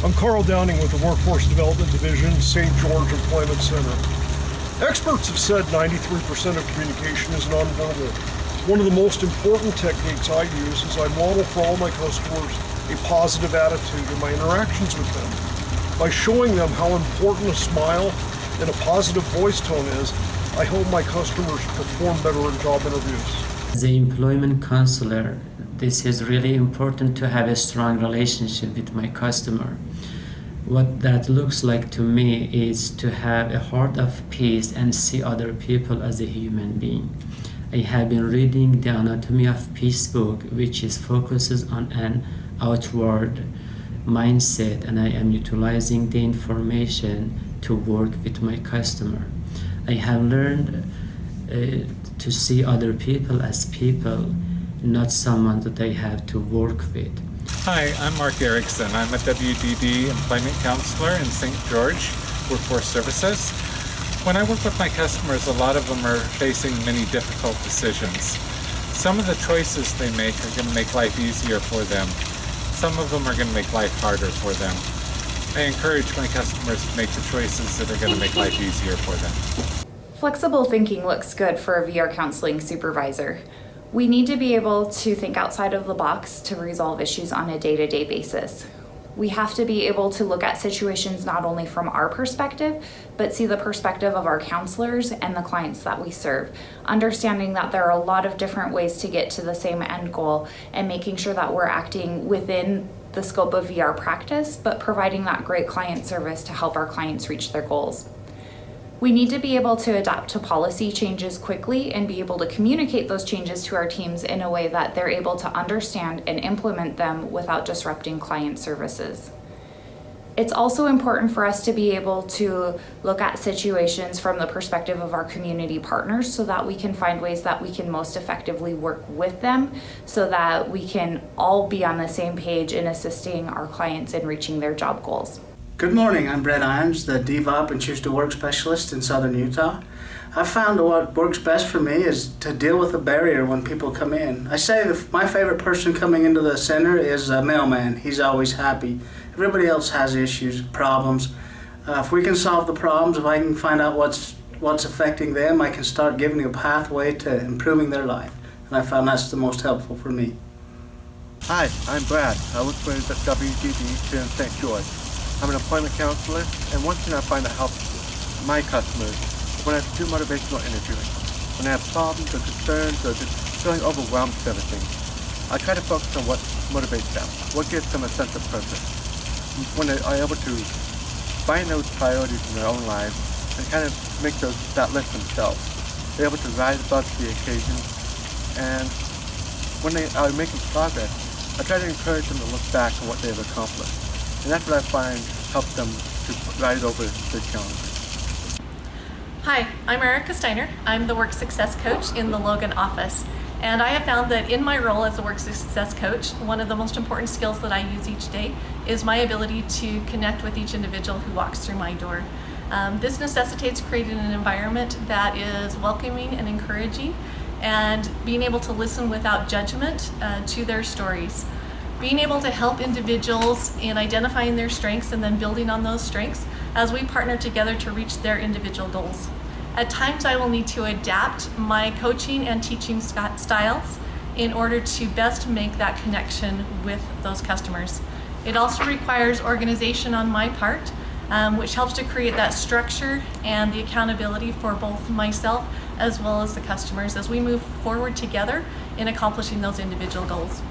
I'm Carl Downing with the Workforce Development Division, St. George Employment Center. Experts have said 93% of communication is nonverbal. One of the most important techniques I use is I model for all my customers a positive attitude in my interactions with them. By showing them how important a smile and a positive voice tone is, I help my customers perform better in job interviews. As an employment counselor, this is really important to have a strong relationship with my customer. What that looks like to me is to have a heart of peace and see other people as a human being. I have been reading the Anatomy of Peace book, which focuses on an outward mindset, and I am utilizing the information to work with my customer. I have learned to see other people as people, not someone that I have to work with. Hi, I'm Mark Erickson. I'm a WDD employment counselor in St. George Workforce Services. When I work with my customers, a lot of them are facing many difficult decisions. Some of the choices they make are going to make life easier for them. Some of them are going to make life harder for them. I encourage my customers to make the choices that are going to make life easier for them. Flexible thinking looks good for a VR counseling supervisor. We need to be able to think outside of the box to resolve issues on a day-to-day basis. We have to be able to look at situations not only from our perspective, but see the perspective of our counselors and the clients that we serve, understanding that there are a lot of different ways to get to the same end goal and making sure that we're acting within the scope of VR practice, but providing that great client service to help our clients reach their goals. We need to be able to adapt to policy changes quickly and be able to communicate those changes to our teams in a way that they're able to understand and implement them without disrupting client services. It's also important for us to be able to look at situations from the perspective of our community partners so that we can find ways that we can most effectively work with them so that we can all be on the same page in assisting our clients in reaching their job goals. Good morning, I'm Brett Irons, the DevOps and Choose to Work specialist in Southern Utah. I've found what works best for me is to deal with a barrier when people come in. I say my favorite person coming into the center is a mailman. He's always happy. Everybody else has issues, problems. If we can solve the problems, if I can find out what's affecting them, I can start giving a pathway to improving their life. And I found that's the most helpful for me. Hi, I'm Brad. I work for the WDD here in St. George. I'm an employment counselor, and one thing I find that helps my customers is when I do motivational interviewing. When they have problems or concerns or just feeling overwhelmed with everything, I try to focus on what motivates them, what gives them a sense of purpose. When they are able to find those priorities in their own lives and kind of make that list themselves, they're able to rise above the occasion, and when they are making progress, I try to encourage them to look back on what they have accomplished. And that's what I find helps them to rise over the challenges. Hi, I'm Erica Steiner. I'm the Work Success Coach in the Logan office. And I have found that in my role as a Work Success Coach, one of the most important skills that I use each day is my ability to connect with each individual who walks through my door. This necessitates creating an environment that is welcoming and encouraging and being able to listen without judgment to their stories. Being able to help individuals in identifying their strengths and then building on those strengths as we partner together to reach their individual goals. At times I will need to adapt my coaching and teaching styles in order to best make that connection with those customers. It also requires organization on my part, which helps to create that structure and the accountability for both myself as well as the customers as we move forward together in accomplishing those individual goals.